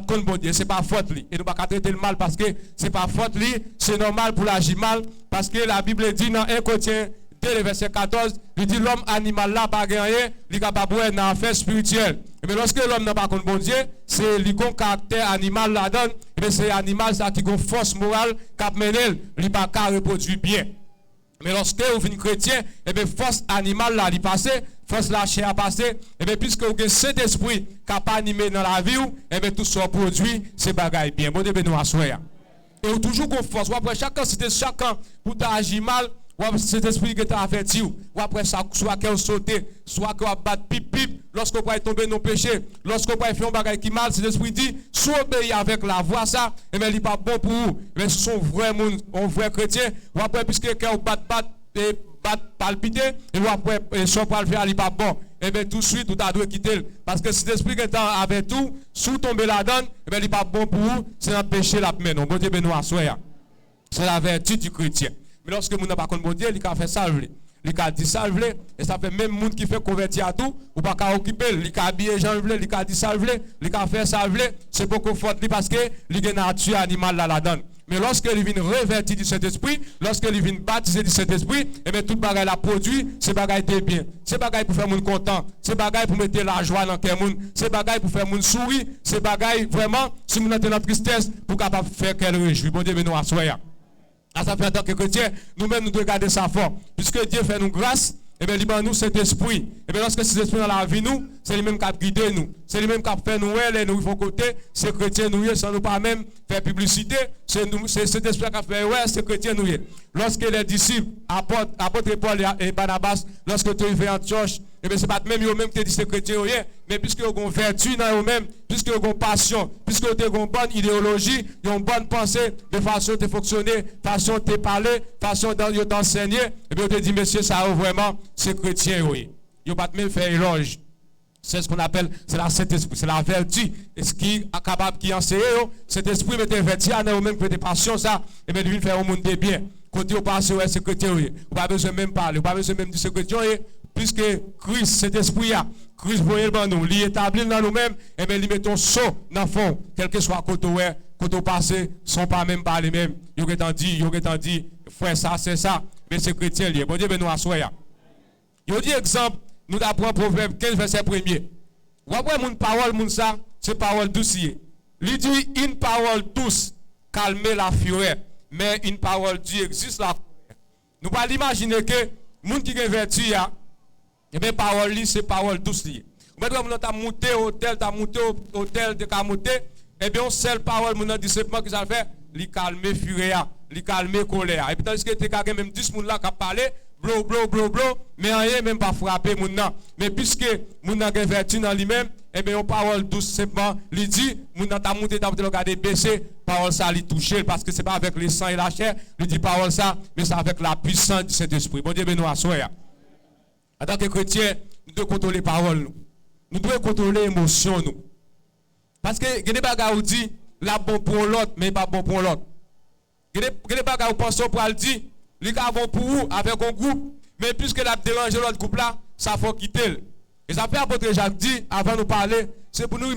contre bon Dieu, c'est pas faute lui. Et nous pas traiter le mal parce que c'est pas faute lui, c'est normal pour l'agir mal parce que la Bible dit dans 1 Corinthiens 2 verset 14, il dit l'homme animal là pas gagné, il est capable de dans affaire spirituelle. Mais lorsque l'homme n'a pas contre bon Dieu, c'est lui qu'on caractère animal là donne, et c'est animal ça qui a force morale cap mener, il pas qu'à reproduire bien. Mais lorsque vous venez chrétien, et bien force animale là il passe, force la chair a passé, et bien puisque vous avez cet esprit qui a animé dans la vie, et bien tout ce produit, c'est bagaille bien. Bon Dieu nous assoyer. Et vous toujours qu'on force, ou après chacun c'était chacun pour t'agir mal. Ou cet esprit qui t'a averti, ou après ça, soit qu'elle saute, soit qu'elle bat pip pip, lorsque vous pouvez tomber dans le péché, lorsque vous pouvez faire un bagage qui mal, cet esprit dit, soit obéir avec la voix ça, et bien il n'est pas bon pour vous. Mais ce sont vraiment un vrai chrétien, ou après, puisque qu'elle bat palpiter, et ou après, soit pour le faire, il n'est pas bon. Et bien tout de suite, tout a dû quitter. Parce que cet esprit qui est avec tout, sous tomber la donne, et bien il n'est pas bon pour vous, c'est un péché la main. Bon Dieu, nous assoyer. C'est la vertu du chrétien. Mais lorsque vous n'avez pas contre bon Dieu, il a fait salver. Il a dit salver. Et ça fait même monde qui fait convertir à tout. Ou pas qu'à occuper. Il a habillé Jean Vlé. Il a dit salver. Il a fait salver. C'est beaucoup faute parce que il a nature animal là la donne. Mais lorsque il vient revertir du Saint-Esprit, lorsque il vient baptiser du Saint-Esprit, et bien tout bagage la produit, c'est bagage de bien. C'est bagage pour faire moun content. C'est bagage pour mettre la joie dans le cœur moun. C'est bagage pour faire moun sourire. C'est bagage vraiment, si moun êtes dans tristesse, pour capable faire qu'elle réjouit. Bon Dieu, nous assoyer. À ça fait en tant que chrétien, nous-mêmes nous devons garder ça fort. Puisque Dieu fait nous grâce, et bien il nous cet esprit. Et bien lorsque cet esprit dans la vie nous, c'est lui-même qui a guidé nous. C'est lui-même qui a fait nous et nous faut côté, c'est chrétien nous sans nous pas même faire publicité, c'est cet esprit qui a fait ouais, c'est chrétien nous. Lorsque les disciples, apôtre Paul et Barnabas, lorsque tu es en Antioche, et bien c'est pas même eux-mêmes qui disent c'est chrétien mais puisque vous avez vertu dans eux-mêmes, puisque vous avez passion, puisque vous avez une bonne idéologie, une bonne pensée, de façon de fonctionner, façon de parler, façon d'enseigner, et bien vous avez dit monsieur ça vraiment c'est chrétien oui. Vous pas même faire éloge. C'est ce qu'on appelle, c'est la Saint-Esprit, c'est la vertu. Et ce qui est capable qui enseigne, cet esprit met vertu à nous-mêmes, que des passions ça, et bien il vient faire au monde des biens. Quand vous passez ouais c'est chrétien oui. Vous pas besoin même parler, vous pas besoin même dire c'est chrétien oui. Puisque Christ, cet esprit-là, Christ voyait dans nous, l'établit dans nous-mêmes, et bien, il met ton saut dans le fond, quel que soit côté passé, sont pas même par les mêmes. Il y a dit, frère, ça, c'est ça, mais c'est chrétien, bon Dieu, nous assoyer. Il y a dit exemple, nous apprenons Proverbe 15, verset 1er. Vous voyez, mon parole, mon ça, c'est parole douce. Il dit, une parole douce, calmer la fureur, mais une parole dure existe la fureur. Nous ne pouvons pas imaginer que, moun qui a vertu, et bien, parole, c'est parole douce. Maintenant, on a monté au hôtel de Kamoté, et bien, seule parole, on a dit simplement que ça fait, li calmer fureur, li calmer colère. Et puis, tandis que tu as même 10 personnes là qui parlent, blo, mais rien même pas frapper moun nan. Mais puisque moun nan gen vertu dans lui-même, et bien, on parole douce simplement, li dit, moun nan ta monté, ta regarder baisser, parole ça, li toucher, parce que c'est pas avec le sang et la chair, li dit parole ça, mais c'est avec la puissance de cet esprit. Bon Dieu, nous assoyer. En tant que chrétien, nous devons contrôler les paroles. Nous devons contrôler les émotions. Parce que il y a des bagages qui disent la bon pour l'autre, mais pas bon pour l'autre. Il y a des bagages qui pensent pour le dire, les gars bon pour vous avec un groupe, mais puisque la dérange l'autre groupe là, ça faut quitter. Et ça fait apôtre Jacques dit, avant de nous parler, c'est pour nous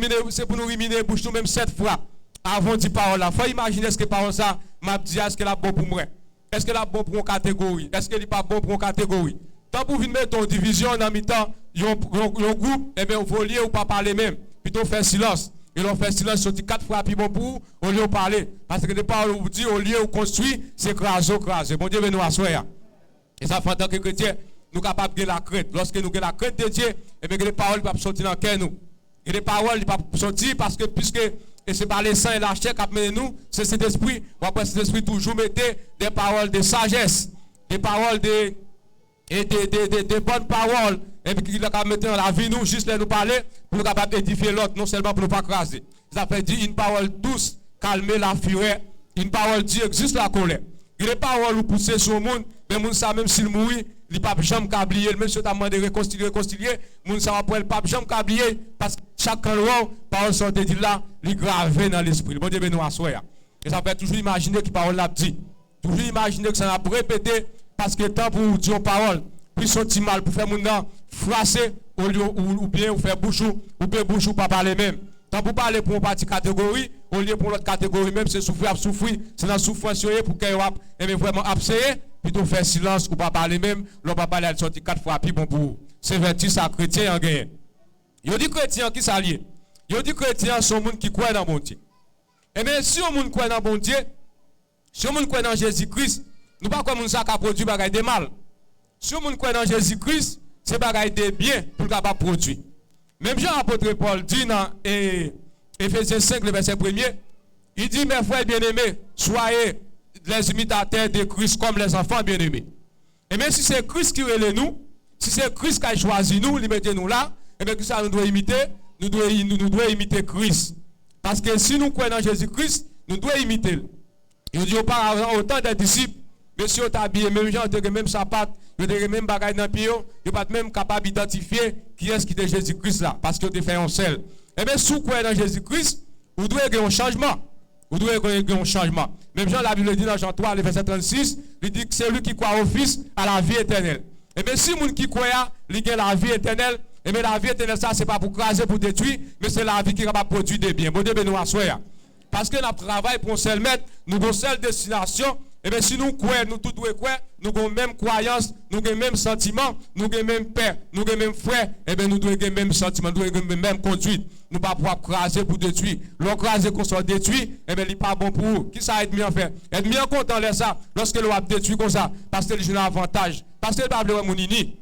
ruminer bouche nous même 7 fois. Avant de dire parole là. Il faut imaginer ce que parole ça m'a dit, est-ce qu'elle est bon pour moi? Est-ce qu'elle est bon pour une catégorie? Est-ce qu'elle n'est pas bon pour une catégorie? Tant pour venir mettre en division dans mi-temps, un groupe, et bien, vous liez ou pas parler même. Plutôt faire silence. Et l'on fait silence, sorti 4 fois plus bon pour vous, au lieu de parler. Parce que des paroles vous dit, au lieu de construire, c'est craser. Bon Dieu, nous assoyer. Et ça fait en tant que chrétien, nous sommes capables de la crainte. Lorsque nous avons la crainte de Dieu, et bien, les paroles ne peuvent pas sortir dans le cœur nous. Et les paroles ne peuvent pas sortir parce que, puisque, et c'est par les sang et la chair qui amène nous, c'est cet esprit. Ou après cet esprit toujours mettez des paroles de sagesse, des paroles de. Et des bonnes paroles, et puis qu'il a mettre dans la vie, nous, juste là, nous parler, pour nous capables d'édifier l'autre, non seulement pour nous pas craser. Ça fait dire une parole douce, calmer la fureur, une parole dure, existe la colère. Il y a des paroles où pousser sur le monde, mais le monde, ça, même s'il mourit, il n'y a pas de jambe câblier, même si tu as demandé de réconcilier, le monde, ça va pour le pas de jambe câblier, parce que chaque endroit, parole sortait de là, il est gravé dans l'esprit. Bon Dieu, nous assoyer. Et ça fait toujours imaginer qui parole l'a dit. Toujours imaginer que ça l'a répété. Parce que tant pour dire parole, puis son petit mal pour faire mon nom frasser ou bien ou faire bouchou ou bien bouchou pas parler même. Tant pour parler pour une partie catégorie, au lieu pour l'autre catégorie, même c'est souffrir, c'est dans la souffrance pour qu'elle ait vraiment abséé, plutôt faire silence ou pas parler même, l'on va parler, elle sortit 4 fois plus bon pour vous. C'est vertu ça, chrétien en gagne. Il dit chrétien qui s'allie. Il dit chrétien sont gens qui croient dans bon Dieu. Et bien si on croit dans bon Dieu, si on croit dans Jésus-Christ, nous pas comme ça qui produit bagaille de mal. Si on croit dans Jésus-Christ, c'est bagaille de bien pour capable produire. Même Jean apôtre Paul dit dans Éphésiens 5 le verset 1er, il dit mes frères bien-aimés, soyez les imitateurs de Christ comme les enfants bien-aimés. Et même si c'est Christ qui relève nous, si c'est Christ qui a choisi nous, il met nous là, et bien que ça nous doit imiter, nous devons imiter Christ. Parce que si nous croyons dans Jésus-Christ, nous devons imiter. Il dit auparavant, autant de disciples, monsieur ont habillé, même gens ont même sapat, ils ont même bagaille dans le pied, ils sont même capables d'identifier qui est-ce qui est Jésus-Christ là, parce qu'ils ont fait un seul. Et bien si vous croyez dans Jésus-Christ, vous devez avoir un changement. Vous devez avoir un changement. Même Jean, la Bible dit dans Jean 3, le verset 36, il dit que c'est lui qui croit au Fils à la vie éternelle. Et bien si vous qui croyez, il a la vie éternelle, et bien la vie éternelle, ça, c'est pas pour craser, pour détruire, mais c'est la vie qui est capable de produire des biens. Bon Dieu, nous assoyons. Parce que notre travail pour un seul maître, nous avons une seule destination. Et bien si nous croyons, nous tous devons croire, nous avons même croyance, nous avons même sentiment, nous avons même père, nous avons même frère, et bien nous devons avoir même sentiment, nous avons même conduite. Nous ne pouvons pas pouvoir craser pour détruire. L'on qu'on soit détruit, et bien il n'est pas bon pour vous. Qui ça être mieux en faire? Être mieux content de ça, lorsque l'on a détruit comme ça, parce que il a un avantage. Parce que le Bible est mon ini.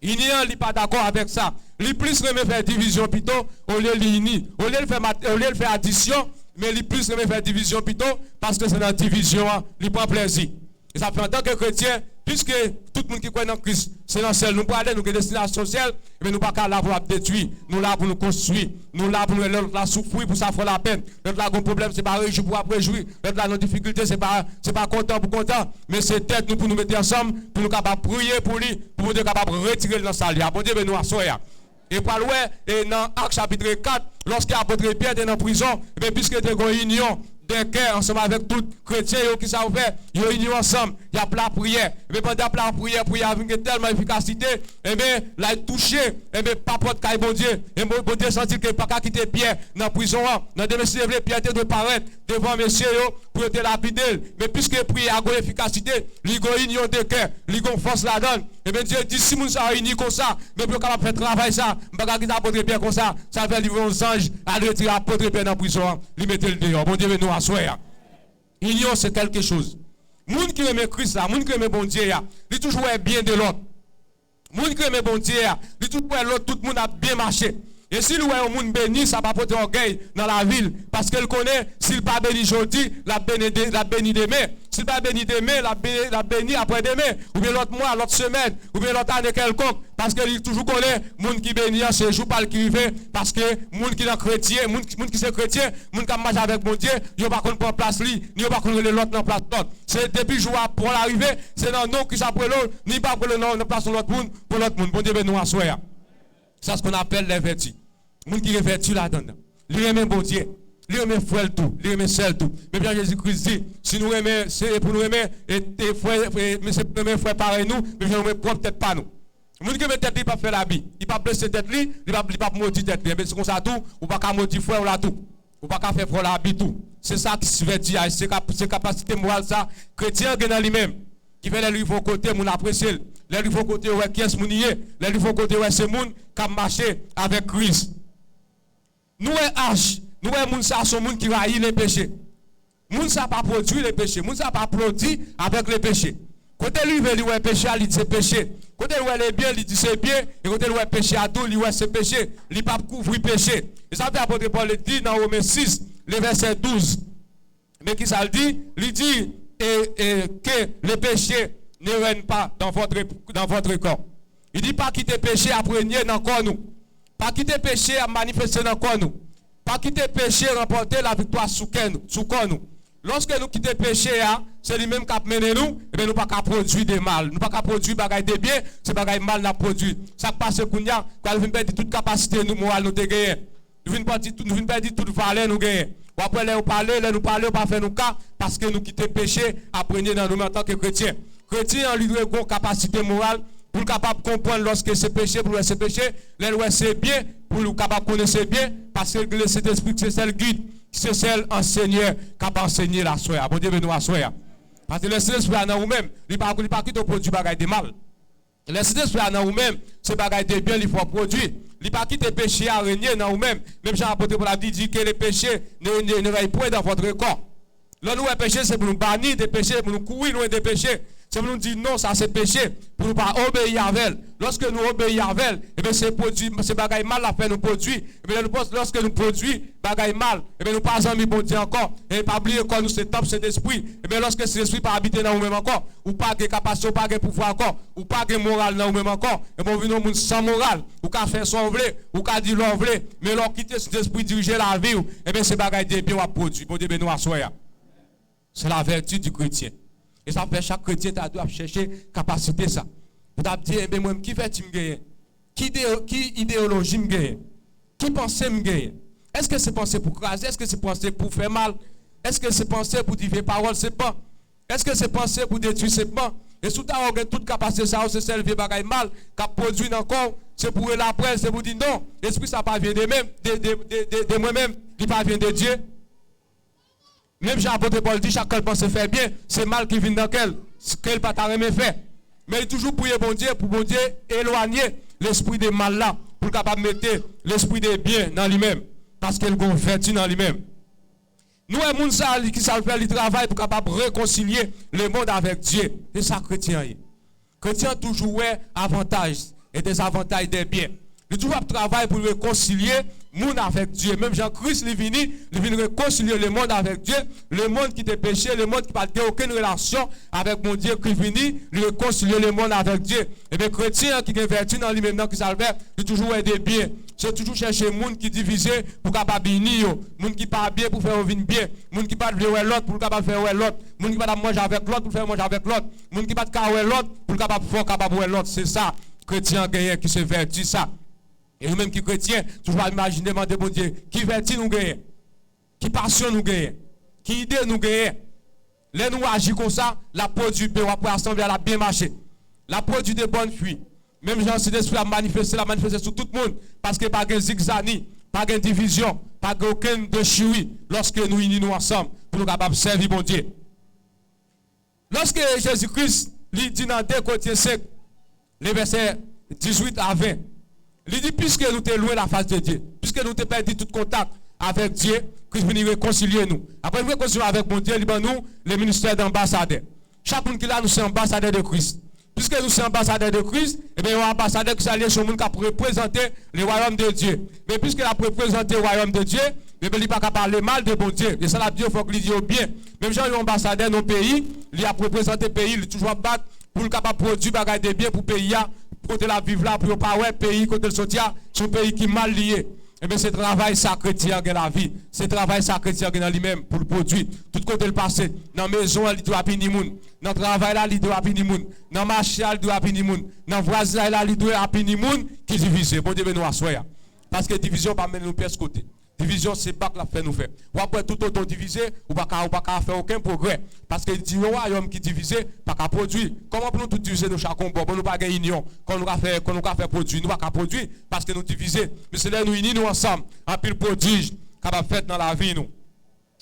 Il n'est pas d'accord avec ça. Il plus remet faire division plutôt, au lieu de l'ini. Au lieu de faire addition, mais il plus remet faire division plutôt, parce que c'est dans la division, il prend plaisir. Et ça fait en tant que chrétien, puisque tout le monde qui croit dans Christ, c'est dans celle, nous pour aller, nous avons une destination sociale, mais nous ne sommes pas là pour détruire, nous là pour nous construire, nous là pour nous souffrir, pour ça faire la peine. Nous là un problème, ce n'est pas réjouir pour réjouir, nous là nos difficultés, ce n'est pas content pour content, mais c'est tête nous pour nous mettre ensemble, pour nous capables de prier pour lui, pour nous être capables de retirer dans sa vie. Bon Dieu, nous assoyons. Et par et dans Actes chapitre 4, lorsque l'apôtre Pierre était en prison, et puisque il y a une union des cœurs ensemble avec tous les chrétiens qui savent faire, ils ont unis ensemble, il y a la prière. Et pendant la prière, avec tellement d'efficacité, et bien, là, il touché, et bien, pas porte caille, bon Dieu. Et bon Dieu sentit que pas qu'à quitter Pierre dans la prison, dans des messieurs, Pierre doit paraître devant messieurs pour être lapider. Mais puisque prière a une efficacité, il y a une union des cœurs, il y a une force là-dedans. Et bien, Dieu dit, si nous sommes unis comme ça, mais pour capable faire travail ça, pas qu'à quitter l'apôtre Pierre comme ça fait livrer aux anges à retirer l'apôtre Pierre dans la prison, lui mettre le dehors. Bon Dieu, nous assoyons. Union, c'est quelque chose. Moun qui aime Christ, moun qui aime bon Dieu, il toujours bien de l'autre. Moun qui aime bon Dieu, il toujours l'autre, tout le monde a bien marché. Et si nous avons un monde béni, ça va porter orgueil dans la ville. Parce qu'elle connaît, s'il pas béni aujourd'hui, la béni demain. S'il pas béni demain, la béni après demain. Ou bien l'autre mois, l'autre semaine, ou bien l'autre année quelconque. Parce qu'elle toujours connaît, monde qui béni, c'est jour pas le qui vivait. Parce que monde qui est chrétien, monde qui est chrétien, monde qui marche avec mon Dieu, il n'y a pas qu'on prend place lui, ni pas qu'on l'autre dans place l'autre. C'est depuis le jour pour l'arrivée, c'est dans nous qui s'appelle l'autre, ni pas pour le nom, place l'autre monde, pour l'autre monde. Bon Dieu, nous assoyons. C'est ce qu'on appelle les vertus. Les gens qui sont vertus là-dedans. Ils aiment bon Dieu. Ils aiment frère tout. Ils aiment seul tout. Mais bien Jésus-Christ dit, si nous aimons, c'est pour nous aimer, et mais c'est pour nous aimer frère pareil nous, mais nous aimons peut-être pas nous. Les gens qui aiment tête, ils ne peuvent pas faire la vie. Ils ne peuvent pas blesser tête, ils ne peuvent pas maudire tête. Mais c'est comme ça tout, ou pas qu'à maudire frère ou là tout. Ou pas qu'à faire frère la vie tout. C'est ça qui se vertu, c'est capacité morale ça. Chrétien qui est dans lui-même. Qui fait les lui faut côté mon apprécier les lui faut côté ouais qui est mon nier les lui faut côté ouais c'est moun qui marcher avec Christ nous est H nous est moun ça sont moun qui haït les péchés moun ça pas produit les péchés moun ça pas produit avec les péchés côté lui veut lui ouais péché il dit c'est péché côté lui les bien il dit c'est bien et côté lui péché à tout lui ouais c'est péché il pas couvrir péché et ça fait apôtre Paul le dit dans Romains 6 le verset 12 mais qui ça le dit il dit et que le péché ne règne pas dans votre corps. Il dit pas quitter péché à prégner dans le corps nous. Pas quitter péché à manifester dans le corps nous. Pas quitter péché à remporter la victoire sous corps nous. Lorsque nous quittons péché, c'est lui-même qui a mené nous, et bien nous ne pouvons pas produire des mal. Nous ne pouvons pas produire des biens, c'est des mal à produire. Ça passe qu'on y a, quand nous perdons toute capacité nous morale nous gagner. Nous venons perdre toute valeur nous gagner. Après, nous parler, on pas faire nos cas parce que nous quittons le péché, apprenez dans nous en tant que chrétiens. Chrétiens, lui, doit avoir une capacité morale pour capable comprendre lorsque c'est péché, pour c'est péché, les lois c'est bien, pour le capable connaître bien, parce que le Saint-Esprit c'est celle guide, c'est celle enseigneur, capable enseigner la soya. Bon Dieu, nous soya. Parce que le Saint-Esprit est dans vous-même, il ne peut pas quitter produit bagaille de mal. Le Saint-Esprit est dans vous-même, c'est bagaille de bien, il faut produire. Il ne peut pas quitter péché à régner dans vous-même. Même Jean apôtre pour la dit que les péchés ne règnent point dans votre corps. Là, nous, les péchés, c'est pour nous bannir des péchés, pour nous courir loin des péchés. C'est pour nous dire non, ça c'est péché, pour nous pas obéir à elle. Lorsque nous obéissons à elle, et bien c'est produit, c'est bagaille mal à faire nous produire. Et bien lorsque nous produisons bagaille mal, et bien nous pas amis bon Dieu encore. Et pas oublier encore nous c'est top cet esprit. Et bien lorsque cet esprit pas habiter dans nous-mêmes encore, ou pas de capacité, pas de pouvoir encore, ou pas de morale dans nous-mêmes encore, et bien nous sommes sans morale, ou qu'à faire son vrai, ou qu'à dire l'envlé, mais leur quitter cet esprit diriger la vie, et bien c'est bagaille de bien à produire. Bon Dieu, nous assoya. C'est la vertu du chrétien. Et ça fait chaque chrétien doit chercher capacité ça. Vous avez dit, eh moi, qui fait-il me gagner? Qui idéologie me gagne? Qui pensée me gagne? Est-ce que c'est pensé pour craser? Est-ce que c'est pensé pour faire mal? Est-ce que c'est pensé pour dire parole? C'est pas. Est-ce que c'est pensé pour détruire? C'est pas. Et sous ta toute capacité, ça, c'est celle qui bagaille mal, qui produit encore, c'est pour la presse, c'est pour dire non. L'esprit, ça pas vient de moi-même, il pas vient de Dieu. Même Jean-Apôtre Paul dit, chaque pense faire bien, c'est mal qui vient dans qu'elle pas jamais fait. Mais il toujours prier bon Dieu, pour bon Dieu éloigner l'esprit de mal là, pour capable mettre l'esprit de bien dans lui-même, parce qu'il a vertu dans lui-même. Nous, les gens qui savent faire le travail pour capable réconcilier le monde avec Dieu. C'est ça, chrétien. Chrétien toujours avantage et des avantages des biens. Il toujours travail pour réconcilier le monde avec Dieu. Même Jean-Christ, il vient réconcilier le monde avec Dieu. Le monde qui était péché, le monde qui n'a pas aucune relation avec mon Dieu, qui vient réconcilier le monde avec Dieu. Et bien, chrétien qui est vertu dans lui-même, qui salve, il toujours aider bien. C'est toujours chercher le monde qui est divisé pour capable unir. Le monde qui pas bien pour faire vivre bien. Le monde qui pas faire l'autre pour capable faire l'autre. Le monde qui pas manger avec l'autre pour faire manger avec l'autre. Le monde qui pas faire l'autre pour capable faire l'autre. C'est ça, chrétien qui se vertu ça. Et nous-mêmes qui chrétiens, toujours imaginer, demander bon Dieu, qui vertu nous gagne, qui passion nous gagne, qui idée nous gagne. Là nous agissons comme ça, la produit bien, après assembler, la bien marcher. La produit de bonnes fruits. Même Jean Saint-Esprit a manifesté sur tout le monde, parce qu'il n'y a pas de zigzani, pas de division, pas aucun de chouï, lorsque nous unissons ensemble, pour nous capables de servir bon Dieu. Lorsque Jésus-Christ, lui dit dans 2 Corinthiens 5, les versets 18 à 20, il dit, puisque nous sommes loin de la face de Dieu, puisque nous avons perdu tout contact avec Dieu, Christ vient réconcilier nous. Après nous réconcilier avec mon Dieu, nous, le ministère d'ambassadeur. Chaque monde qui est là, nous sommes ambassadeurs de Christ. Puisque nous sommes ambassadeurs de Christ, et bien, un ambassadeur qui s'allie sur le monde qui a représenté le royaume de Dieu. Mais puisqu'il a représenté le royaume de Dieu, il n'a pas qu'à parler mal de bon Dieu. Et ça, la Dieu, il faut qu'il dise bien. Même si un ambassadeur dans nos pays, il a représenté le pays, il a toujours battu pour le capable produire bagaille de bien pour le pays. Côté la vivre là, pour ne pas avoir pays, côté le soutien, c'est un pays qui est mal lié. Et bien, c'est travail sacré qui est la vie. C'est travail sacré qui est dans lui-même pour le produire. Tout côté le passé. Dans la maison, il doit punir moun. Dans le travail, là, il doit punir moun. Dans le marché, il doit punir moun. Dans le voisin, là, il doit punir moun qui divise. Bon Dieu, nous assoyons. Parce que division, pas mener nous pièce côté. Division, c'est pas que la fait nous faire. Ou après tout autant divisé, ou pas faire aucun progrès. Parce que le royaume qui divisé, pas qu'à produire. Comment pour nous tout diviser nos chaque combat, pour nous pas gagner union, quand nous faire produire, nous pas produire parce que nous diviser. Mais c'est là nous unis nous ensemble, en pile prodige, capable faire dans la vie nous.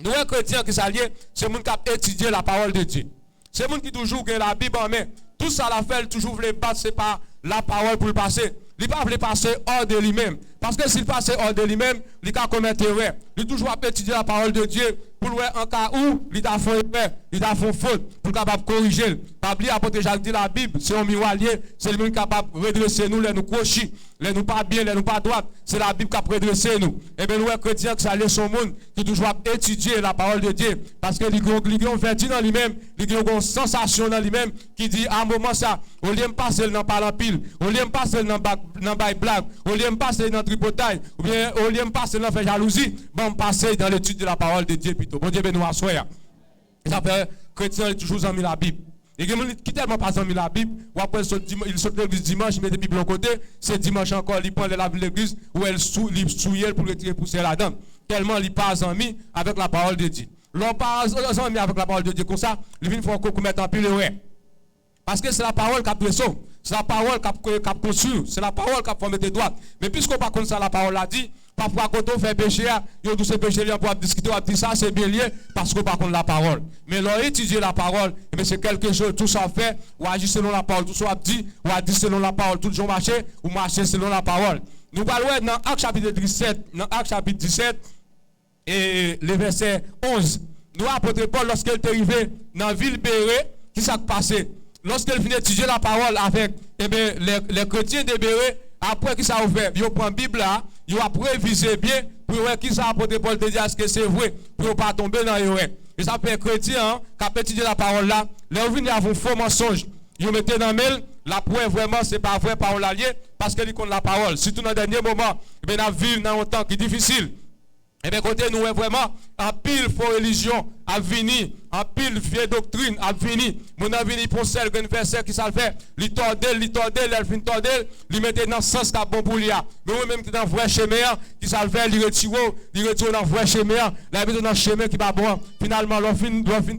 Nous les chrétiens qui s'allient, c'est monde qui a étudié la parole de Dieu. C'est monde qui toujours gagne la Bible en main. Tout ça la fait, toujours voulait passer par la parole pour le passer. Il ne peut pas passer hors de lui-même. Parce que s'il passe hors de lui-même, il va commettre erreur. Il toujours étudier la parole de Dieu pour voir en cas où il a fait erreur, il a fait faute, pour capable corriger. Pas oublier apôtre Jacques dit la Bible, c'est un miroir lié, c'est lui qui est capable de redresser nous, les nous crochis, les nous pas bien, les nous pas droite. C'est la Bible qui a redressé nous. Et bien nous, les chrétiens, que ça allait son monde, qui toujours étudier la parole de Dieu. Parce que il a un vertu dans lui-même, il a une sensation dans lui-même qui dit à un moment ça, au lieu de passer dans parler pile, au lieu de passer dans blague, au lieu de passer dans tripotaille, ou bien au lieu de passer dans faire jalousie, bon passer dans l'étude de la parole de Dieu plutôt. Bon Dieu ben nous assoya. Ça fait chrétien toujours en mis la Bible. Et il qui tellement pas en mis la Bible, ou après il saute l'église dimanche, il met des Bibles à côté, c'est dimanche encore, il prend l'église où elle souille pour retirer pousser la dame. Tellement il pas en mis avec la parole de Dieu. L'on pas en mis avec la parole de Dieu comme ça, il vient faut qu'on mette en pile ouais. Parce que c'est la parole qui a pris ça. C'est la parole qui a construit. C'est la parole qui a formé tes droits. Mais puisqu'on ne pas comme ça, la parole l'a dit, parfois quand on fait péché, il y a tous ces péchés, on peut discuter, on dit ça, c'est bien lié, parce qu'on ne pas contre la parole. Mais leur étudier la parole, c'est quelque chose, tout ça fait, ou agir selon la parole, tout ça dit, ou agir selon la parole, tout le jour marcher, ou marcher selon la parole. Nous parlons dans Actes chapitre 17, et le verset 11. Nous, apôtre Paul, lorsqu'il est arrivé dans la ville Bérée, qui s'est passé? Lorsqu'il finit d'étudier la parole avec les chrétiens de Bérée, après qu'il s'est ouvert, il prend la Bible là, il a prévisé bien pour voir qui ça apôtre Paul te dit est-ce que c'est vrai, pour ne pas tomber dans l'erreur. Et ça fait chrétien, qui a étudié la parole là, les venus avec un faux mensonge. Ils mettaient dans le mail, la preuve vraiment, c'est pas vrai parole alliée, parce qu'il compte la parole. Surtout dans le dernier moment, nous vivons dans un temps qui est difficile. Et bien, côté nous, vraiment, en pile faux religion a venu, en pile vieille doctrine a venu. Mon a venu pour celle qui verset qui ça le fait, li tordel, elle fin tordel, li mette dans le sens qui a bon pour lui. Mais moi-même qui dans le vrai chemin, qui ça le fait, li retire dans le vrai chemin, la mise dans le chemin qui va bon. Finalement, l'on fin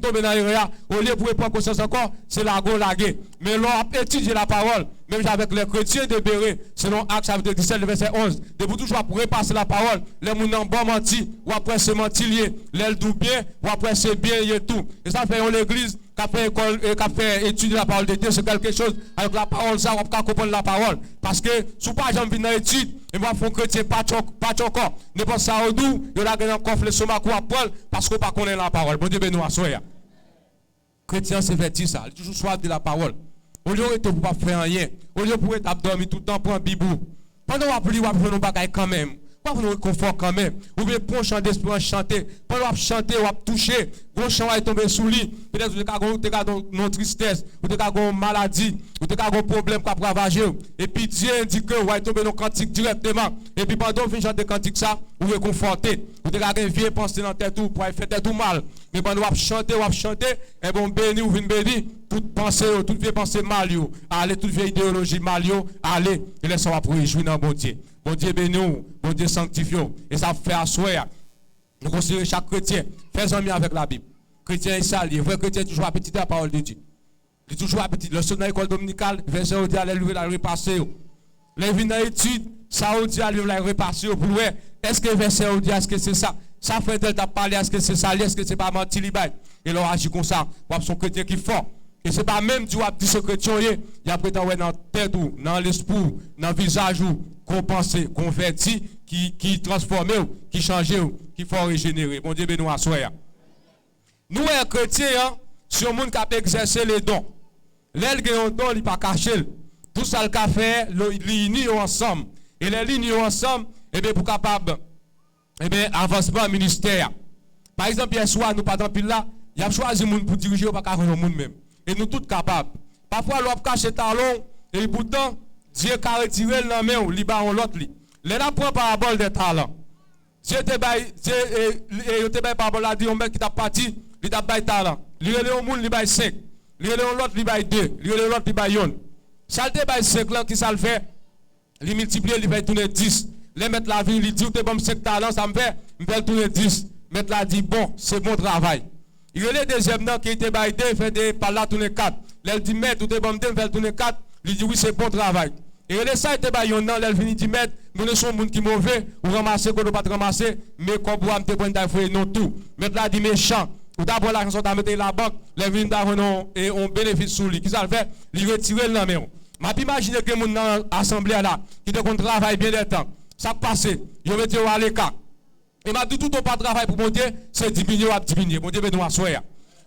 tomber dans l'erreur. Au lieu pour prendre conscience encore, c'est la go laguer. Mais l'on a étudié la parole, même avec les chrétiens de Bérée, selon Actes chapitre 17, verset 11. De vous toujours pour repasser la parole, les gens n'ont pas menti, ou après c'est menti lié, les doux bien, ou après c'est bien et tout. Et ça fait l'église qui a fait école, qui a fait étudier la parole de Dieu, c'est quelque chose avec la parole, ça, on peut comprendre la parole. Parce que, si pas j'en viens dans l'étude, et moi, faut chrétien, pas encore. Ne pas ça au doux, il y a un coffre le somac ou à Paul, parce qu'on pas connaît la parole. Bon Dieu, nous assoya. Chrétien, c'est fait ça, il toujours soif de la parole. Au lieu de ne pas faire rien, au lieu de être dormi tout le temps pour un bibou. Pendant qu'on va prier, on va faire nos bagailles quand même. Pas pour nous réconfort quand même. Ou bien pour chanter d'esprit, chanter. Pendant qu'on va chanter, on va toucher. Bon chant va tomber sous lui. Peut-être que vous avez une tristesse, vous avez une maladie, vous avez un problème qui va ravager. Et puis Dieu indique que vous allez tomber dans le cantique directement. Et puis pendant que vous chanter le cantique, ça, vous réconfortez. Vous avez une vieille pensée dans la tête pour faire tout mal. Mais pendant que vous chantez, et bon béni ou venez béni, toute pensée, toute vieille pensée mal, allez, toute vieille idéologie mal, allez, et laissez-moi pour réjouir dans bon Dieu. Bon Dieu béni, bon Dieu sanctifie. Et ça fait asseoir. Nous considérons chaque chrétien, fais amis avec la Bible. Chrétien est sali, vrai chrétien toujours appétit à la parole de Dieu. Il est toujours appétit. Le son dans l'école dominicale, verset où Dieu allait lui la repasser. Les vignes dans l'étude, ça où Dieu allait la repasser pour voir est-ce que verset où Dieu, est-ce que c'est ça? Ça fait tel t'a parlé, est-ce que c'est ça? Est-ce que c'est pas menti libaï? Et l'on agit comme ça. Pour son chrétien qui est fort. Et ce n'est pas même Dieu qui dit ce chrétien, il y a prétendu dans la tête ou dans l'esprit, dans le visage ou qu'on pense, converti, qui transforme, qui change, qui faut régénérer. Bon Dieu, nous assoya. Nous, les chrétiens, si on monde qui a exercé les dons, l'aile qui ont don, il pas caché. Tout ça le café, ils unissent ensemble. Et les lignes ensemble, et bien pour capable, et bien avancement ministère. Par exemple, hier soir, nous pas dans pile là, il y a choisi monde pour diriger, ou pas qu'à le monde même. Et nous tous capables. Parfois, l'on cache le talon, et pourtant, Dieu a retiré le main, ou liba en l'autre. Là, prend parabole des talents. Dieu te baille parabole là, dit, on met qui t'a parti, il t'a baille talent. Il y a un monde, il baille 5. Il y a l'autre, il baille 2. Il y a l'autre, il baille 1. Ça te baille 5 là, qui ça le fait? Il multiplie, il va tourner 10. Les mettre la vie, il dit, tu es bon 5 talents, ça me fait tourner 10. Mettre la dit, bon, c'est bon travail. Il y a le deuxième nom qui était baillé, il fait des par là tourner 4. Il dit, maître, tu es bon, il fait tourner 4. Il dit, oui, c'est bon travail. Et il ça, il était baillé, il finit dit, maître, nous sommes des gens qui sont mauvais, ou ramasser, ou pas ramasser, mais comme vous avez besoin d'affaires, non tout. Mettre la dit, méchant. Ou d'abord la chanson mettre la banque, les vignes d'avant et on bénéficie sur lui. Qui ça le fait? Il retire le nom. Ma imaginer que mon dans l'assemblée là, qui te travaille bien des temps. Ça passe, il met à l'écart. Et m'a dit tout au pas de travail pour mon Dieu, c'est diminuer ou diminuer. Mon Dieu, nous assoyer.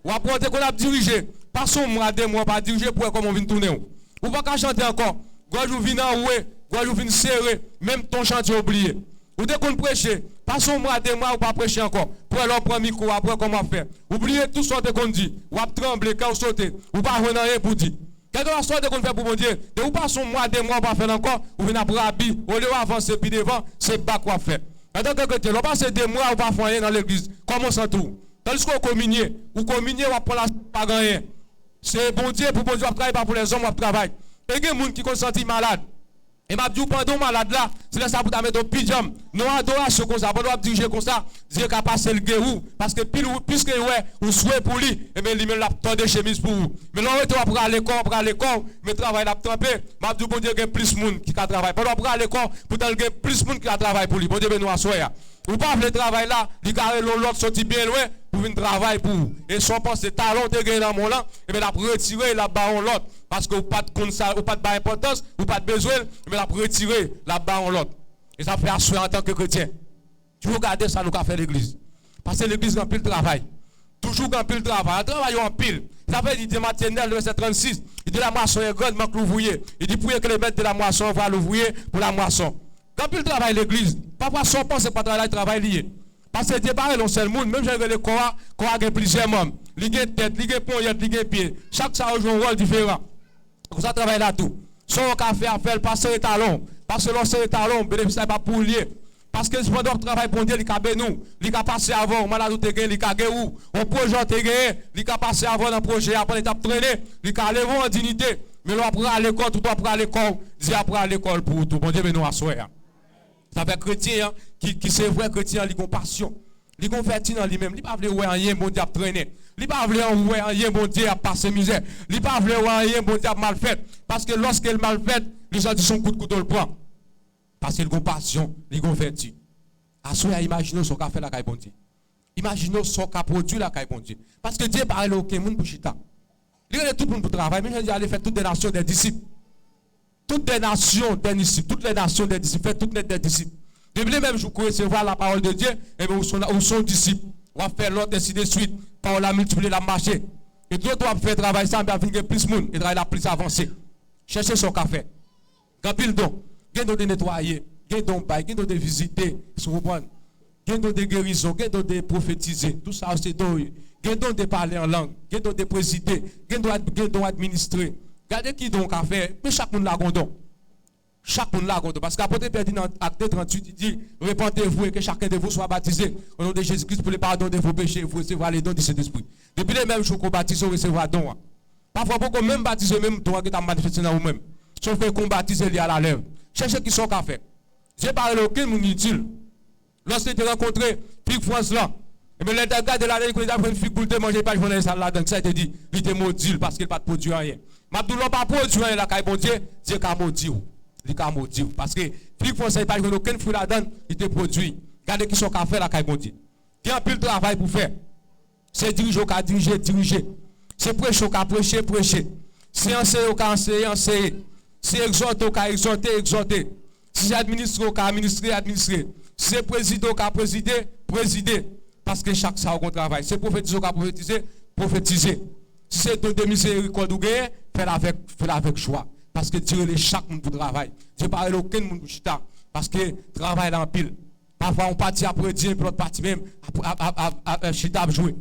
Ou après qu'on a dirigé, passons mois, 2 mois, pas diriger pour comment on vient tourner. Ou pas chanter encore. Quand je viens enrouer, quand je viens serrer, même ton chantier oublié. Ou dès qu'on prêche, passons mois, 2 mois, ou pas prêcher encore. Pour leur prendre micro, après comment faire. Oubliez tout ce qu'on dit. Ou à trembler, quand vous sautez. Ou pas rien pour dire. Quelle sorte qu'on fait pour mon Dieu? De vous passons mois, 2 mois, pas faire encore. Ou venez pour habiller. Au lieu d'avancer, puis devant, c'est pas quoi faire. Maintenant, que l'on passe 2 mois, ou pas faire rien dans l'église. Comment ça tout? Tandis qu'on communier. Ou communier, ou pas pas rien. C'est bon Dieu, pour bon Dieu, on travaille pas pour les hommes, on travaille. Et il y a des gens qui sont sentis malades. Et m'a dit pendant malade là, c'est là ça pour ta mettre au pyjama. Nous adoration comme ça, pendant diriger comme ça, Dieu qu'a passé le guérou parce que puisque ouais, ou souhait pour lui, et bien lui même l'a tendé chemise pour vous. Mais là on pour aller corps, mais travail l'a trempé. M'a dit bon Dieu qu'il y a plus monde qui travaille. Pendant pour aller corps, pour qu'il y a plus monde qui travaille pour lui. Bon Dieu nous assoya. Ou pas le travail là, il carré l'autre sorti bien loin pour venir travailler pour vous. Et son poste talon te gagné dans mon là, et bien la retirer la baron l'autre parce que vous pas de ça, ou pas de importance, ou pas de besoin, mais la retirer la baron l'autre. Et ça fait assurer en tant que chrétien. Tu regardes ça nous qu'a fait l'église. Parce que l'église a pile travail. Toujours en pile travail. Un travail en pile. Ça fait dit Matthieu verset 36, il dit la moisson est grande, manque l'ouvrier. Il dit pour que les maîtres de la moisson voient l'ouvrier pour la moisson. Quand il travaille l'église, parfois son pense pas travail lié. Parce que Dieu parle dans seul monde, même j'ai le corps a plusieurs membres. Il y a tête, il y a poignette, il y a pied. Chaque ça joue un rôle différent. Comme ça travaille là tout. Son café à faire passer les talons. Parce que l'on les talons, bénéficie pas pour lier. Parce que pendant que travail pour Dieu, il a nous, il a passé avant, malade te gagné, il a gagné où, on projet te gagné, il a passé avant dans le projet, après il a traîné, il a levé en dignité. Mais l'on apprend à l'école, tout apprend à l'école, Dieu apprend à l'école pour tout. Bon Dieu, mais nous assoyons. Ça fait chrétien qui c'est vrai chrétien, il a passion. Il a fait dans lui-même. Il ne veut pas rien, bon Dieu a traîné. Il ne veut pas rien, bon Dieu a passé misère. Il ne veut pas rien, bon Dieu a mal fait. Parce que lorsqu'il mal fait, les gens disent son coup de couteau le prend. Parce qu'il a passion, il a fait. Assoyez, imaginez ce qu'a fait la caille bon Dieu. Imaginez ce qu'a produit la caille bon Dieu. Parce que Dieu parle aucun monde pour chita. Il y a tout le monde pour travailler. Mais je dis aller faire toutes les nations des disciples. Toutes les nations des disciples. Toutes les nations des disciples. Faites toutes les disciples. Depuis le même jour que recevoir la parole de Dieu, et bien, où sont disciples. On va faire l'autre, ainsi de suite. Par la multiplier, la marcher. Et d'autres doivent faire travail ça, mais avec plus de monde. Et travailler la plus avancée. Cherchez son café. Quand il don, il de nettoyer, il de de visiter, il de guérison, il de prophétiser. Tout ça, c'est don. Il de parler en langue, il de présider, il de administrer. Regardez qui donc a fait, mais chaque monde l'a gondon. Chaque monde l'a gondon. Parce qu'après Pierre dans Acte 38, il dit, répentez-vous et que chacun de vous soit baptisé au nom de Jésus-Christ pour le pardon de vos péchés, vous recevrez les dons de cet esprit. Depuis les mêmes jours qu'on baptise, on recevra don. Parfois, beaucoup même baptiser même don que tu as manifesté dans vous-même. Sauf que qu'on baptise lié à la lèvre. Cherchez qui sont qu'a fait. J'ai parlé aucun monde utile. Lorsque tu as rencontré Pique France là, et bien, les gars de la lèvre, ils ont pris une figue pour te manger, pas de ça là-dedans. Ça, il te dit, il était maudit parce qu'il n'a pas produit rien. Mabdou n'a pas produit rien, là, quand bon Dieu, Dieu a maudit. Il a maudit. Parce que Pique France, il n'a pas aucun fruit là-dedans, il te produit. Regardez qui sont qu'a fait là, quand bon Dieu. Il y a un peu de travail pour faire. C'est diriger qui a dirigé. C'est prêcher qui a prêché. C'est enseigner qui a enseigné. C'est exhorter qui a exhorté. C'est administrer qui a administré. C'est présider qui a présidé. Parce que chaque ça on travaille. C'est prophétiser qui a prophétiser. Si c'est donner miséricorde ou gagner, fais-la avec joie. Parce que tirer chaque monde pour travail. Je parle aucun monde pour chita. Parce que travail en pile. Parfois on partit après Dieu, puis l'autre partie même à chita jouer.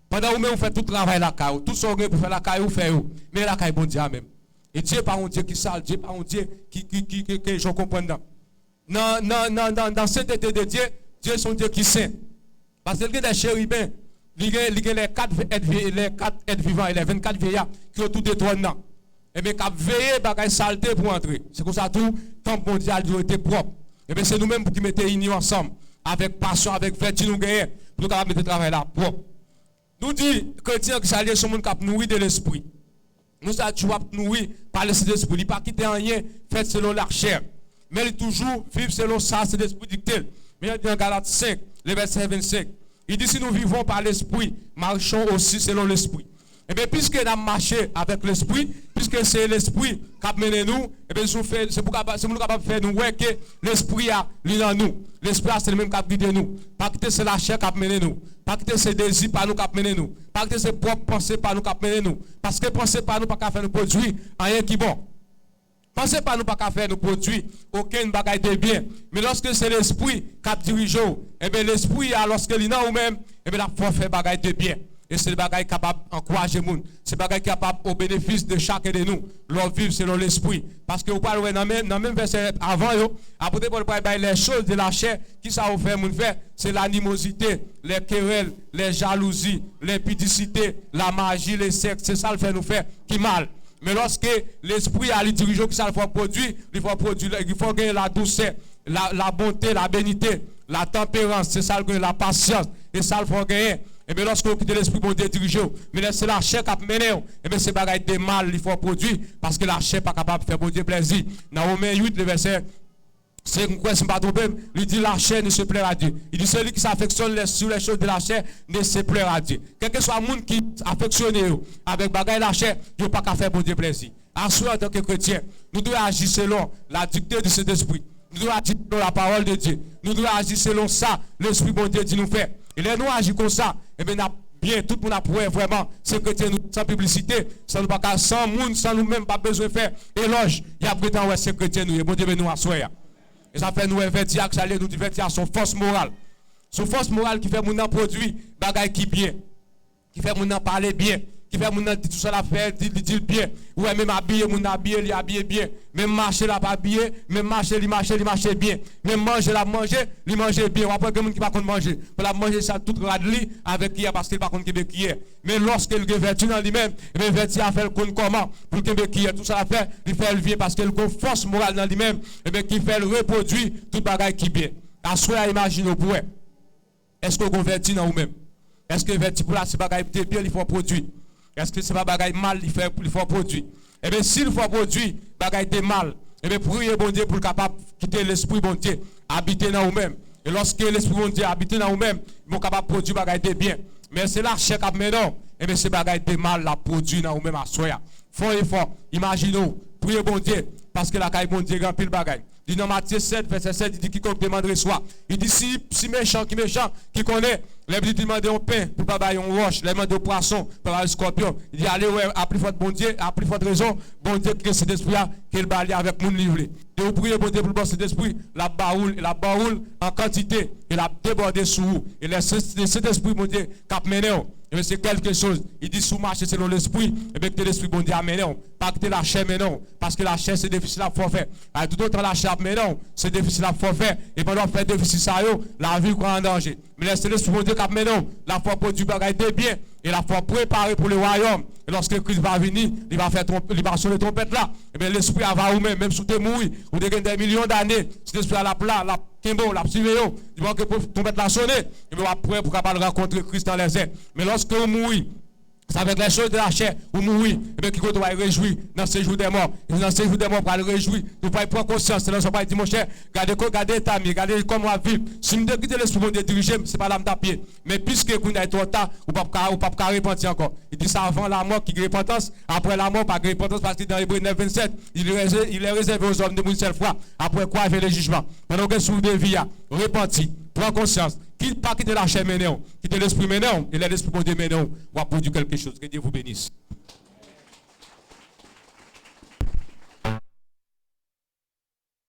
Pendant que vous faites tout le travail la caille, tout ce que vous faites la caille, vous faites. Mais la caille bon Dieu même. Et Dieu pas un Dieu qui sale, Dieu pas un Dieu qui je comprends. Dans sainteté de Dieu, Dieu est son Dieu qui saint. Parce que il y a des chérubins, il y a les 4 êtres vivants et les 24 vieillards qui ont tout détourné. Et bien, qui ont veillé à saleté pour entrer. C'est comme ça tout, tant que mon Dieu a été propre. Et bien, c'est nous-mêmes qui mettons unis ensemble, avec passion, avec vertu, nous gagnons, pour nous mettre le travail là propre. Nous disons que chrétiens qui s'allient sur le monde qui a nourri de l'esprit. Nous sommes nourris par l'esprit d'esprit. Il n'a pas quitté rien fait selon la chair. Mais il toujours vivre selon ça, c'est l'esprit dicté. Mais il dit en Galates 5, le verset 25. Il dit si nous vivons par l'esprit, marchons aussi selon l'esprit. Et bien, puisque nous avons marché avec l'esprit, puisque c'est l'esprit qui a mené nous, et bien, c'est pour nous capables de faire nous voir que l'esprit a l'île en nous. L'esprit c'est le même qui a guidé nous. Pas que c'est la chair qui a mené nous. Pas que c'est désirs par nous qui a mené nous. Pas que c'est propre pensée par nous qui a mené nous. Parce que penser par nous pas qu'à faire nous produire rien qui bon. Pensez pas nous pas qu'à faire nous produire aucun bagage de bien. Mais lorsque c'est l'esprit qui dirige, et bien l'esprit, lorsque il est là ou même, et bien il faut faire bagage de bien. Et c'est le bagage capable d'encourager les gens. C'est le bagage capable au bénéfice de chacun de nous. Leur vivre selon l'esprit. Parce que vous parlez dans le même verset avant, après pour les choses de la chair, qui ça vous fait, c'est l'animosité, les querelles, les jalousies, l'impudicité, la magie, les sexes. C'est ça le fait nous faire qui mal. Mais lorsque l'esprit a les dirigeants qui ça faut produire, il faut gagner la douceur, la bonté, la bénité, la tempérance, c'est ça la patience, et ça il faut gagner. Et bien lorsque vous quittez l'esprit bon Dieu dirigé, mais laissez la chair qui a mené, et bien c'est bagaille de mal, il faut produire, parce que la chair n'est pas capable de faire bon Dieu plaisir. Dans Romains 8, le verset, c'est quoi, c'est pas trompé, il dit la chair ne se plaira à Dieu. Il dit celui qui s'affectionne sur les choses de la chair ne se plaira à Dieu. Quel que soit le monde qui affectionne avec bagaille la chair, il n'y a pas qu'à faire bon Dieu plaisir. À soi, en tant que chrétien, nous devons agir selon la dictée de cet esprit. Nous devons agir selon la parole de Dieu. Nous devons agir selon ça, l'esprit bon Dieu dit nous faire. Et là, nous agissons comme ça, et bien, bien, tout le monde a prouvé vraiment, c'est chrétien, nous, sans publicité, sans nous, sans monde, sans nous-mêmes, pas besoin de faire éloge. Il y a prétend, ouais, c'est chrétien, nous, et bon Dieu, nous assoyer. Et ça fait nous invertir, que ça allait nous divertir à son force morale. Son force morale qui fait mon produit, bagaille qui bien, qui fait mon parler bien, qui fait mon dire tout ça la faire, dit bien. Ouais, même habillé, mon habillé, il habillé bien. Même marcher, la pas habillé, même marcher, il marche bien. Même manger, la manger, il mange bien. Après, quelqu'un qui va pas manger. Pour la manger, ça tout radli avec qui parce qu'il pas contre qui est. Mais lorsqu'il est vertu dans lui-même, il vertu à faire comment pour qu'il qui est. Tout ça à faire, il fait levier parce qu'il a une force morale dans lui-même, et bien qui fait le reproduire tout bagaille qui bien. À soi, imagine au point. Est-ce qu'on convertit dans vous-même? Est-ce que vertu pour la c'est bagaille bien, il faut produire? Est-ce que c'est pas bagaille mal, il faut produire? Eh bien, s'il faut produire, bagaille de mal, eh bien, priez bon Dieu pour capable quitter l'esprit bon Dieu, habiter dans vous-même. Et lorsque l'esprit bon Dieu habite dans vous-même, ils sont capables de produire bagaille de bien. Mais c'est là, chèque maintenant, eh bien, c'est bagaille de mal, la produit dans vous-même à soi. Fort et fort, imaginez-vous, priez bon Dieu, parce que la caille bon Dieu, grand pile bagaille. Il dit dans Matthieu 7, verset 7, il dit quiconque demanderait soit. Il dit si méchant, qui connaît, les petits demandent un pain pour pas bailler un roche, les demandent un poisson pour pas un scorpion. Il dit allez, ouais, à plus forte bon Dieu, à plus forte raison, bon Dieu qui cet esprit-là, qu'il baille avec mon livre. Et vous priez bon Dieu pour le cet esprit, la baroule en quantité, et la débordé sous vous. Et cet esprit, bon Dieu, cap mené. Et c'est quelque chose. Il dit sous marcher selon l'esprit, et bien que l'esprit bon Dieu a mené. Pas que la chair mené, parce que la chair c'est difficile à faire. À tout autre la chair mené, c'est difficile à faire. Et pendant faire difficile ça, la vie est en danger. Mais laissez l'esprit bon Dieu cap mené, la foi produit bagaille de bien, et la foi préparée pour le royaume. Et lorsque Christ va venir, il va faire il va sonner trompette là. Et bien l'esprit va vous-même, même si vous êtes mourir, vous avez des millions d'années, si l'esprit à la Kimbo, la psyvéo, il va que pour trompette la sonner, et bien après pour capable rencontrer Christ dans les airs. Mais lorsque vous mourrez, ça va être les choses de la chair, vous mourrez, et bien qui va réjouir dans ces jours des morts. Et dans ces jours des morts, pour le réjouir, nous ne prendre conscience, c'est là que pas dit mon cher, regardez ta vie, regardez comment on vit. Si nous quittons l'esprit de diriger, ce n'est pas là pied. Mais puisque vous n'avez trop tard, vous ne pouvez pas repentir encore. Il dit ça avant la mort qui est repentance, après la mort, pas de repentance, parce que dans Hébreux 9, 27, il est réservé aux hommes de une seule fois. Après quoi, il fait le jugement. Maintenant que sous de vie, repentir, prends conscience. Pas quitter la chair maintenant, quitter l'esprit maintenant, et l'esprit de Dieu maintenant, va produire quelque chose. Que Dieu vous bénisse.